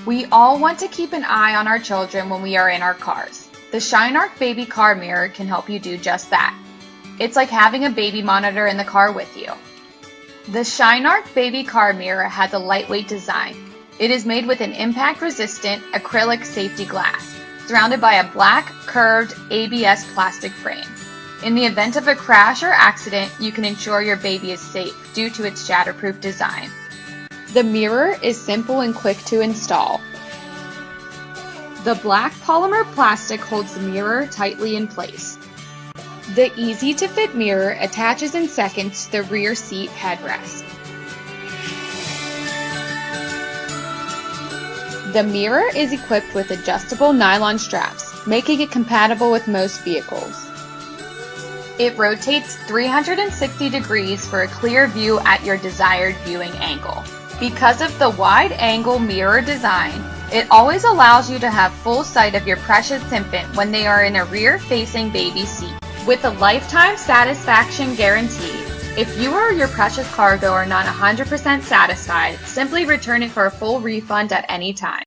We all want to keep an eye on our children when we are in our cars. The Shynerk Baby Car Mirror can help you do just that. It's like having a baby monitor in the car with you. The Shynerk Baby Car Mirror has a lightweight design. It is made with an impact-resistant acrylic safety glass, surrounded by a black, curved ABS plastic frame. In the event of a crash or accident, you can ensure your baby is safe due to its shatterproof design. The mirror is simple and quick to install. The black polymer plastic holds the mirror tightly in place. The easy-to-fit mirror attaches in seconds to the rear seat headrest. The mirror is equipped with adjustable nylon straps, making it compatible with most vehicles. It rotates 360 degrees for a clear view at your desired viewing angle. Because of the wide-angle mirror design, it always allows you to have full sight of your precious infant when they are in a rear-facing baby seat. With a lifetime satisfaction guarantee, if you or your precious cargo are not 100% satisfied, simply return it for a full refund at any time.